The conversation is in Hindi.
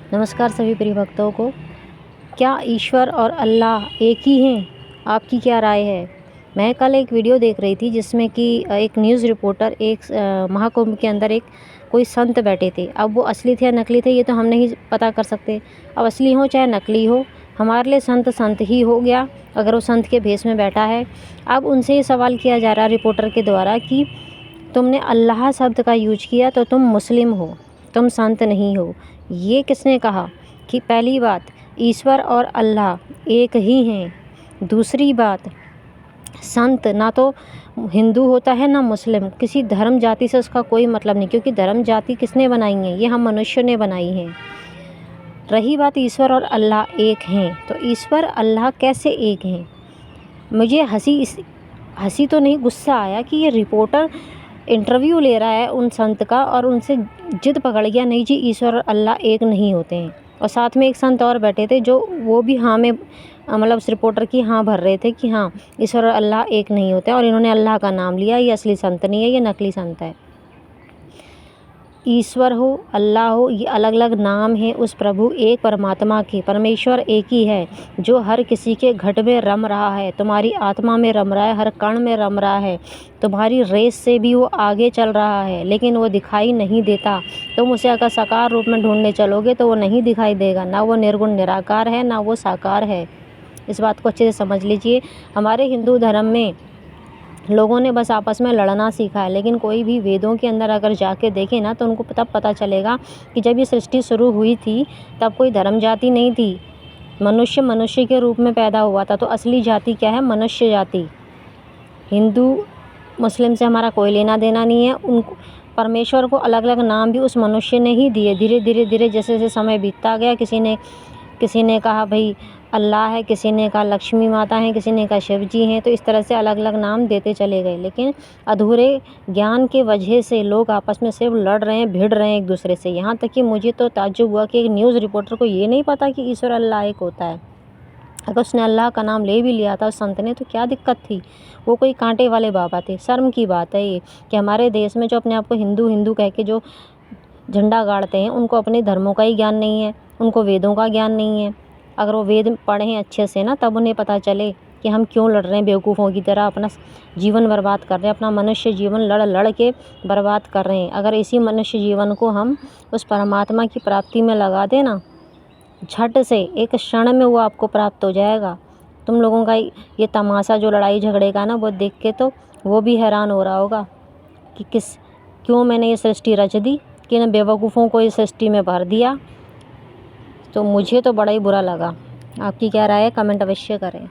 नमस्कार सभी प्रिय भक्तों को। क्या ईश्वर और अल्लाह एक ही हैं? आपकी क्या राय है? मैं कल एक वीडियो देख रही थी जिसमें कि एक न्यूज़ रिपोर्टर एक महाकुंभ के अंदर एक कोई संत बैठे थे। अब वो असली थे या नकली थे ये तो हम नहीं पता कर सकते। अब असली हो चाहे नकली हो, हमारे लिए संत संत ही हो गया अगर वो संत के भेष में बैठा है। अब उनसे ये सवाल किया जा रहा है रिपोर्टर के द्वारा कि तुमने अल्लाह शब्द का यूज किया तो तुम मुस्लिम हो, तुम संत नहीं हो। ये किसने कहा? कि पहली बात, ईश्वर और अल्लाह एक ही हैं। दूसरी बात, संत ना तो हिंदू होता है ना मुस्लिम, किसी धर्म जाति से उसका कोई मतलब नहीं, क्योंकि धर्म जाति किसने बनाई है? ये हम मनुष्य ने बनाई हैं। रही बात ईश्वर और अल्लाह एक हैं, तो ईश्वर अल्लाह कैसे एक हैं? मुझे हंसी तो नहीं, गुस्सा आया कि ये रिपोर्टर इंटरव्यू ले रहा है उन संत का और उनसे जिद पकड़ गया, नहीं जी ईश्वर और अल्लाह एक नहीं होते हैं। और साथ में एक संत और बैठे थे जो वो भी हाँ में मतलब उस रिपोर्टर की हाँ भर रहे थे कि हाँ ईश्वर और अल्लाह एक नहीं होते, और इन्होंने अल्लाह का नाम लिया। ये असली संत नहीं है, ये नकली संत है। ईश्वर हो, अल्लाह हो, ये अलग अलग नाम हैं उस प्रभु एक परमात्मा के। परमेश्वर एक ही है जो हर किसी के घट में रम रहा है, तुम्हारी आत्मा में रम रहा है, हर कण में रम रहा है, तुम्हारी रेस से भी वो आगे चल रहा है, लेकिन वो दिखाई नहीं देता। तुम उसे अगर साकार रूप में ढूंढने चलोगे तो वो नहीं दिखाई देगा। ना वो निर्गुण निराकार है, ना वो साकार है। इस बात को अच्छे से समझ लीजिए। हमारे हिंदू धर्म में लोगों ने बस आपस में लड़ना सीखा है, लेकिन कोई भी वेदों के अंदर अगर जाके देखे ना तो उनको तब पता चलेगा कि जब ये सृष्टि शुरू हुई थी तब कोई धर्म जाति नहीं थी। मनुष्य मनुष्य के रूप में पैदा हुआ था। तो असली जाति क्या है? मनुष्य जाति। हिंदू मुस्लिम से हमारा कोई लेना देना नहीं है। उनको परमेश्वर को अलग अलग नाम भी उस मनुष्य ने ही दिए। धीरे धीरे धीरे जैसे जैसे समय बीतता गया, किसी ने कहा भाई अल्लाह है, किसी ने कहा लक्ष्मी माता है, किसी ने कहा शिव जी हैं। तो इस तरह से अलग अलग नाम देते चले गए, लेकिन अधूरे ज्ञान के वजह से लोग आपस में सिर्फ लड़ रहे हैं, भिड़ रहे हैं एक दूसरे से। यहाँ तक कि मुझे तो ताज्जुब हुआ कि एक न्यूज़ रिपोर्टर को ये नहीं पता कि ईश्वर अल्लाह एक होता है। अगर उसने अल्लाह का नाम ले भी लिया था उस संत ने, तो क्या दिक्कत थी? वो कोई कांटे वाले बाबा थे? शर्म की बात है ये कि हमारे देश में जो अपने आप को हिंदू हिंदू कह के जो झंडा गाड़ते हैं, उनको अपने धर्मों का ही ज्ञान नहीं है, उनको वेदों का ज्ञान नहीं है। अगर वो वेद पढ़ें अच्छे से ना, तब उन्हें पता चले कि हम क्यों लड़ रहे हैं बेवकूफ़ों की तरह, अपना जीवन बर्बाद कर रहे हैं, अपना मनुष्य जीवन लड़ लड़ के बर्बाद कर रहे हैं। अगर इसी मनुष्य जीवन को हम उस परमात्मा की प्राप्ति में लगा दें ना, झट से एक क्षण में वो आपको प्राप्त हो जाएगा। तुम लोगों का ये तमाशा जो लड़ाई झगड़े का ना, वो देख के तो वो भी हैरान हो रहा होगा कि क्यों मैंने ये सृष्टि रच दी, कि इन बेवकूफ़ों को इस सृष्टि में भर दिया। तो मुझे तो बड़ा ही बुरा लगा। आपकी क्या राय है? कमेंट अवश्य करें।